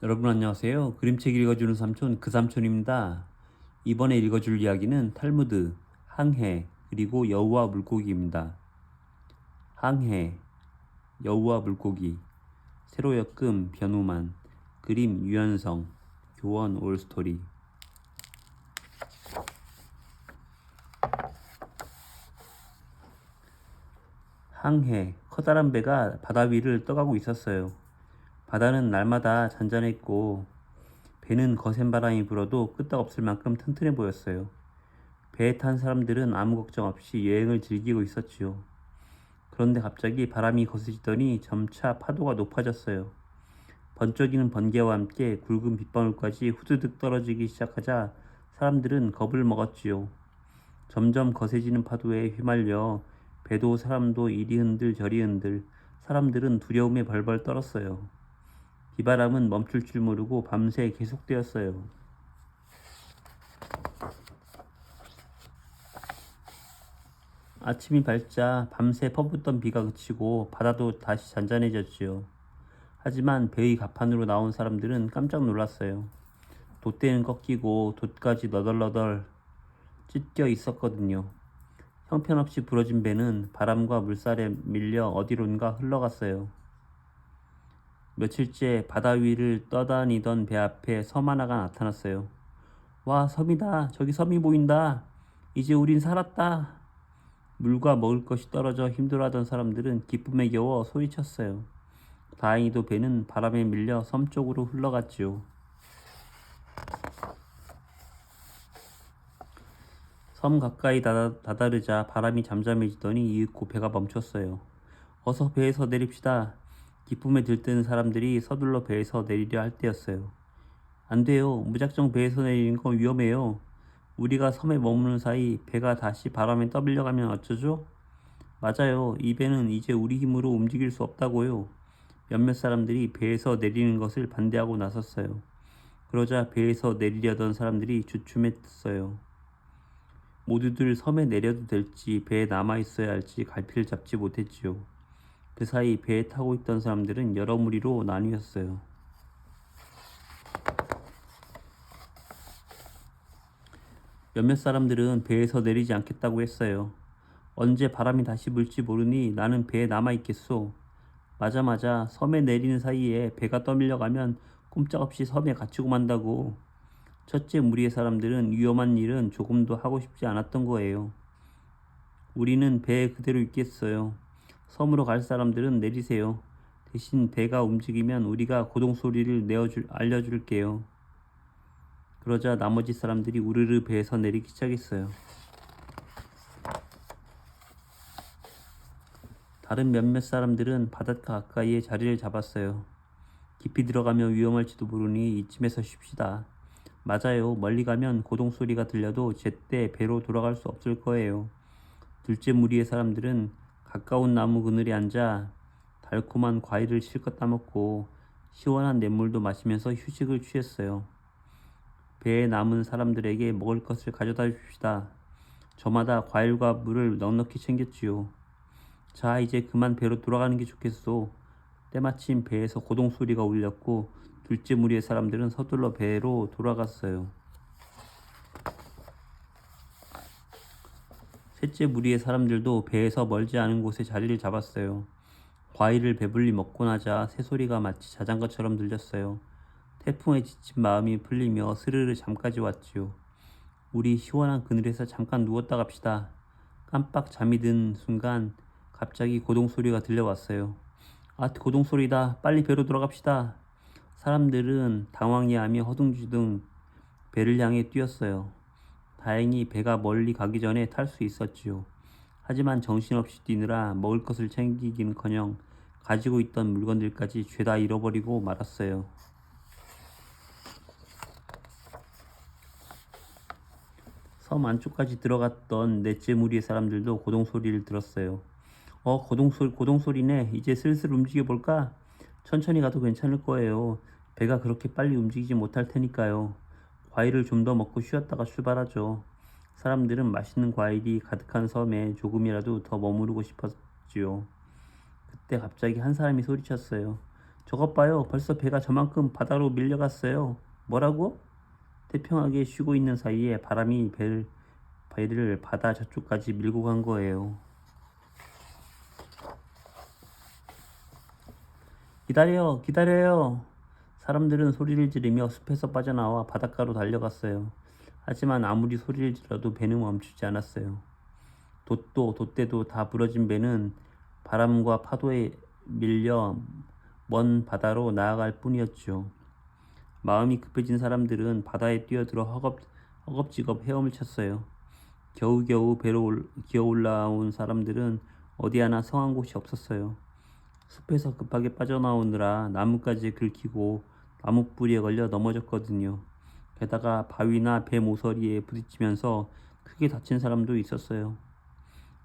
여러분 안녕하세요. 그림책 읽어주는 삼촌 그 삼촌입니다. 이번에 읽어줄 이야기는 탈무드, 항해, 그리고 여우와 물고기입니다. 항해, 여우와 물고기, 새로 엮음 변우만, 그림 유연성, 교원 올스토리. 항해, 커다란 배가 바다 위를 떠가고 있었어요. 바다는 날마다 잔잔했고 배는 거센 바람이 불어도 끄떡없을 만큼 튼튼해 보였어요. 배에 탄 사람들은 아무 걱정 없이 여행을 즐기고 있었지요. 그런데 갑자기 바람이 거세지더니 점차 파도가 높아졌어요. 번쩍이는 번개와 함께 굵은 빗방울까지 후드득 떨어지기 시작하자 사람들은 겁을 먹었지요. 점점 거세지는 파도에 휘말려 배도 사람도 이리 흔들 저리 흔들 사람들은 두려움에 벌벌 떨었어요. 비바람은 멈출 줄 모르고 밤새 계속되었어요. 아침이 밝자 밤새 퍼붓던 비가 그치고 바다도 다시 잔잔해졌지요. 하지만 배의 갑판으로 나온 사람들은 깜짝 놀랐어요. 돛대는 꺾이고 돛까지 너덜너덜 찢겨 있었거든요. 형편없이 부러진 배는 바람과 물살에 밀려 어디론가 흘러갔어요. 며칠째 바다 위를 떠다니던 배 앞에 섬 하나가 나타났어요. 와, 섬이다. 저기 섬이 보인다. 이제 우린 살았다. 물과 먹을 것이 떨어져 힘들어하던 사람들은 기쁨에 겨워 소리쳤어요. 다행히도 배는 바람에 밀려 섬 쪽으로 흘러갔지요. 섬 가까이 다다르자 바람이 잠잠해지더니 이윽고 배가 멈췄어요. 어서 배에서 내립시다. 기쁨에 들뜨는 사람들이 서둘러 배에서 내리려 할 때였어요. 안 돼요. 무작정 배에서 내리는 건 위험해요. 우리가 섬에 머무는 사이 배가 다시 바람에 떠밀려가면 어쩌죠? 맞아요. 이 배는 이제 우리 힘으로 움직일 수 없다고요. 몇몇 사람들이 배에서 내리는 것을 반대하고 나섰어요. 그러자 배에서 내리려던 사람들이 주춤했어요. 모두들 섬에 내려도 될지 배에 남아있어야 할지 갈피를 잡지 못했지요. 그 사이 배에 타고 있던 사람들은 여러 무리로 나뉘었어요. 몇몇 사람들은 배에서 내리지 않겠다고 했어요. 언제 바람이 다시 불지 모르니 나는 배에 남아있겠소. 맞아. 섬에 내리는 사이에 배가 떠밀려가면 꼼짝없이 섬에 갇히고 만다고. 첫째 무리의 사람들은 위험한 일은 조금도 하고 싶지 않았던 거예요. 우리는 배에 그대로 있겠어요. 섬으로 갈 사람들은 내리세요. 대신 배가 움직이면 우리가 고동 소리를 알려줄게요. 그러자 나머지 사람들이 우르르 배에서 내리기 시작했어요. 다른 몇몇 사람들은 바닷가 가까이에 자리를 잡았어요. 깊이 들어가면 위험할지도 모르니 이쯤에서 쉽시다. 맞아요. 멀리 가면 고동 소리가 들려도 제때 배로 돌아갈 수 없을 거예요. 둘째 무리의 사람들은 가까운 나무 그늘에 앉아 달콤한 과일을 실컷 따먹고 시원한 냇물도 마시면서 휴식을 취했어요. 배에 남은 사람들에게 먹을 것을 가져다 줍시다. 저마다 과일과 물을 넉넉히 챙겼지요. 자, 이제 그만 배로 돌아가는 게 좋겠소. 때마침 배에서 고동 소리가 울렸고 둘째 무리의 사람들은 서둘러 배로 돌아갔어요. 셋째 무리의 사람들도 배에서 멀지 않은 곳에 자리를 잡았어요. 과일을 배불리 먹고 나자 새소리가 마치 자장가처럼 들렸어요. 태풍에 지친 마음이 풀리며 스르르 잠까지 왔지요. 우리 시원한 그늘에서 잠깐 누웠다 갑시다. 깜빡 잠이 든 순간 갑자기 고동 소리가 들려왔어요. 아, 고동 소리다. 빨리 배로 돌아갑시다. 사람들은 당황해하며 허둥지둥 배를 향해 뛰었어요. 다행히 배가 멀리 가기 전에 탈 수 있었지요. 하지만 정신없이 뛰느라 먹을 것을 챙기기는커녕 가지고 있던 물건들까지 죄다 잃어버리고 말았어요. 섬 안쪽까지 들어갔던 넷째 무리의 사람들도 고동 소리를 들었어요. 고동 소리네. 이제 슬슬 움직여 볼까? 천천히 가도 괜찮을 거예요. 배가 그렇게 빨리 움직이지 못할 테니까요. 과일을 좀 더 먹고 쉬었다가 출발하죠. 사람들은 맛있는 과일이 가득한 섬에 조금이라도 더 머무르고 싶었지요. 그때 갑자기 한 사람이 소리쳤어요. 저것 봐요. 벌써 배가 저만큼 바다로 밀려갔어요. 뭐라고? 태평하게 쉬고 있는 사이에 바람이 배를 바다 저쪽까지 밀고 간 거예요. 기다려요, 기다려요. 사람들은 소리를 지르며 숲에서 빠져나와 바닷가로 달려갔어요. 하지만 아무리 소리를 질러도 배는 멈추지 않았어요. 돛도 돛대도 다 부러진 배는 바람과 파도에 밀려 먼 바다로 나아갈 뿐이었죠. 마음이 급해진 사람들은 바다에 뛰어들어 허겁지겁 헤엄을 쳤어요. 겨우겨우 기어 올라온 사람들은 어디 하나 성한 곳이 없었어요. 숲에서 급하게 빠져나오느라 나뭇가지에 긁히고 나무 뿌리에 걸려 넘어졌거든요. 게다가 바위나 배 모서리에 부딪히면서 크게 다친 사람도 있었어요.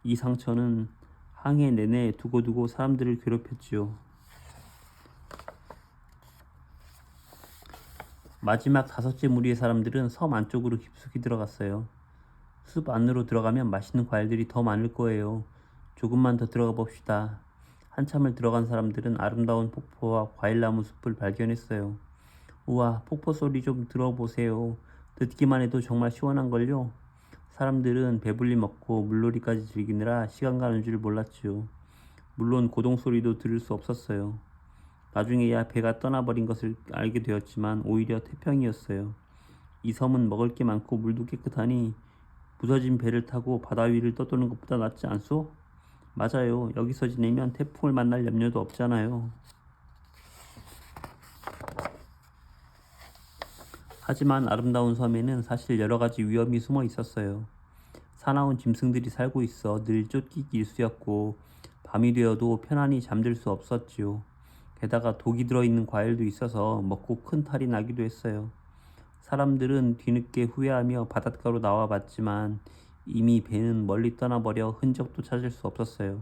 이 상처는 항해 내내 두고두고 사람들을 괴롭혔지요. 마지막 다섯째 무리의 사람들은 섬 안쪽으로 깊숙이 들어갔어요. 숲 안으로 들어가면 맛있는 과일들이 더 많을 거예요. 조금만 더 들어가 봅시다. 한참을 들어간 사람들은 아름다운 폭포와 과일나무 숲을 발견했어요. 우와, 폭포 소리 좀 들어보세요. 듣기만 해도 정말 시원한걸요. 사람들은 배불리 먹고 물놀이까지 즐기느라 시간 가는 줄 몰랐지요. 물론 고동 소리도 들을 수 없었어요. 나중에야 배가 떠나버린 것을 알게 되었지만 오히려 태평이었어요. 이 섬은 먹을 게 많고 물도 깨끗하니 부서진 배를 타고 바다 위를 떠도는 것보다 낫지 않소? 맞아요. 여기서 지내면 태풍을 만날 염려도 없잖아요. 하지만 아름다운 섬에는 사실 여러 가지 위험이 숨어 있었어요. 사나운 짐승들이 살고 있어 늘 쫓기기 일쑤였고 밤이 되어도 편안히 잠들 수 없었지요. 게다가 독이 들어있는 과일도 있어서 먹고 큰 탈이 나기도 했어요. 사람들은 뒤늦게 후회하며 바닷가로 나와 봤지만 이미 배는 멀리 떠나버려 흔적도 찾을 수 없었어요.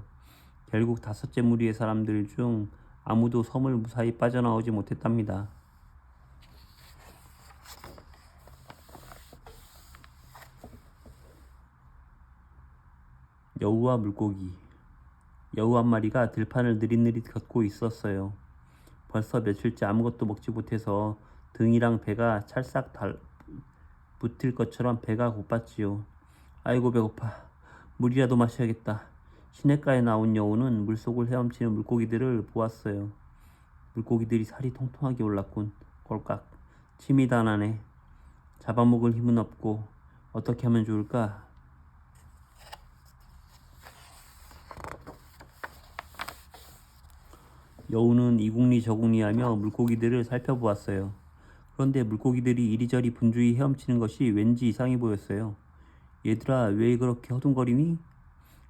결국 다섯째 무리의 사람들 중 아무도 섬을 무사히 빠져나오지 못했답니다. 여우와 물고기. 여우 한 마리가 들판을 느릿느릿 걷고 있었어요. 벌써 며칠째 아무것도 먹지 못해서 등이랑 배가 찰싹 붙을 것처럼 배가 고팠지요. 아이고 배고파. 물이라도 마셔야겠다. 시냇가에 나온 여우는 물속을 헤엄치는 물고기들을 보았어요. 물고기들이 살이 통통하게 올랐군. 꼴깍. 침이 다 나네. 잡아먹을 힘은 없고 어떻게 하면 좋을까? 여우는 이궁리 저궁리 하며 물고기들을 살펴보았어요. 그런데 물고기들이 이리저리 분주히 헤엄치는 것이 왠지 이상해 보였어요. 얘들아, 왜 그렇게 허둥거리니?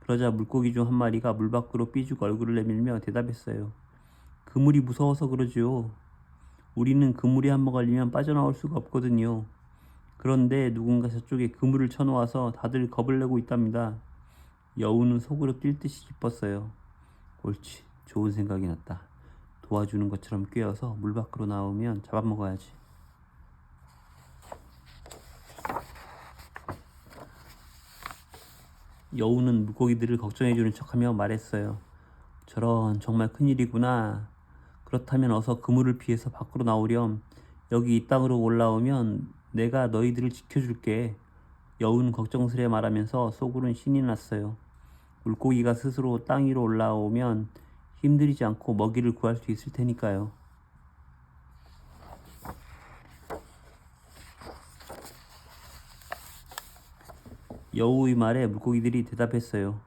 그러자 물고기 중 한 마리가 물 밖으로 삐죽 얼굴을 내밀며 대답했어요. 그물이 무서워서 그러지요. 우리는 그물에 한번 걸리면 빠져나올 수가 없거든요. 그런데 누군가 저쪽에 그물을 쳐놓아서 다들 겁을 내고 있답니다. 여우는 속으로 뛸 듯이 기뻤어요. 옳지, 좋은 생각이 났다. 도와주는 것처럼 꿰어서 물 밖으로 나오면 잡아먹어야지. 여우는 물고기들을 걱정해주는 척하며 말했어요. 저런, 정말 큰일이구나. 그렇다면 어서 그물을 피해서 밖으로 나오렴. 여기 이 땅으로 올라오면 내가 너희들을 지켜줄게. 여우는 걱정스레 말하면서 속으로는 신이 났어요. 물고기가 스스로 땅 위로 올라오면 힘들이지 않고 먹이를 구할 수 있을 테니까요. 여우의 말에 물고기들이 대답했어요.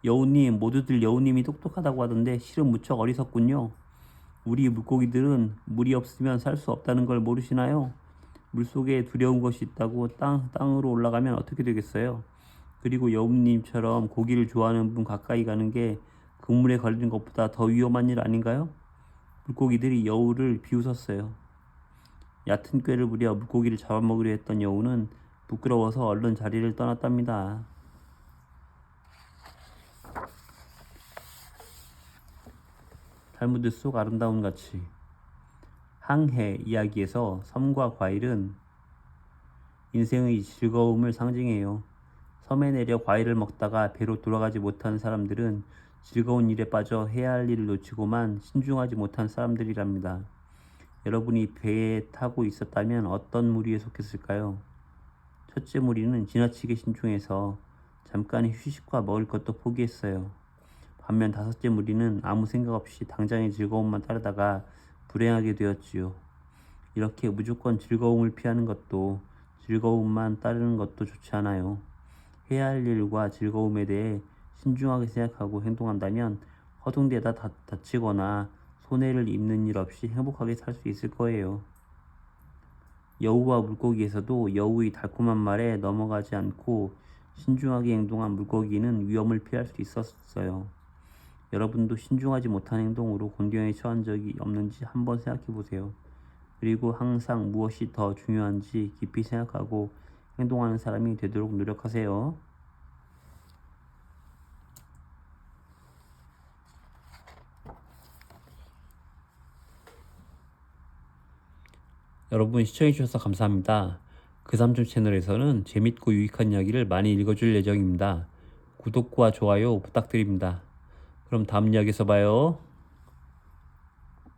여우님, 모두들 여우님이 똑똑하다고 하던데 실은 무척 어리석군요. 우리 물고기들은 물이 없으면 살 수 없다는 걸 모르시나요? 물속에 두려운 것이 있다고 땅으로 올라가면 어떻게 되겠어요? 그리고 여우님처럼 고기를 좋아하는 분 가까이 가는 게 그물에 걸리는 것보다 더 위험한 일 아닌가요? 물고기들이 여우를 비웃었어요. 얕은 꾀를 부려 물고기를 잡아먹으려 했던 여우는 부끄러워서 얼른 자리를 떠났답니다. 탈무드 속 아름다운 가치. 항해 이야기에서 섬과 과일은 인생의 즐거움을 상징해요. 섬에 내려 과일을 먹다가 배로 돌아가지 못하는 사람들은 즐거운 일에 빠져 해야 할 일을 놓치고만 신중하지 못한 사람들이랍니다. 여러분이 배에 타고 있었다면 어떤 무리에 속했을까요? 첫째 무리는 지나치게 신중해서 잠깐의 휴식과 먹을 것도 포기했어요. 반면 다섯째 무리는 아무 생각 없이 당장의 즐거움만 따르다가 불행하게 되었지요. 이렇게 무조건 즐거움을 피하는 것도 즐거움만 따르는 것도 좋지 않아요. 해야 할 일과 즐거움에 대해 신중하게 생각하고 행동한다면 허둥대다 다치거나 손해를 입는 일 없이 행복하게 살 수 있을 거예요. 여우와 물고기에서도 여우의 달콤한 말에 넘어가지 않고 신중하게 행동한 물고기는 위험을 피할 수 있었어요. 여러분도 신중하지 못한 행동으로 곤경에 처한 적이 없는지 한번 생각해 보세요. 그리고 항상 무엇이 더 중요한지 깊이 생각하고 행동하는 사람이 되도록 노력하세요. 여러분 시청해주셔서 감사합니다. 그삼촌 채널에서는 재밌고 유익한 이야기를 많이 읽어줄 예정입니다. 구독과 좋아요 부탁드립니다. 그럼 다음 이야기에서 봐요.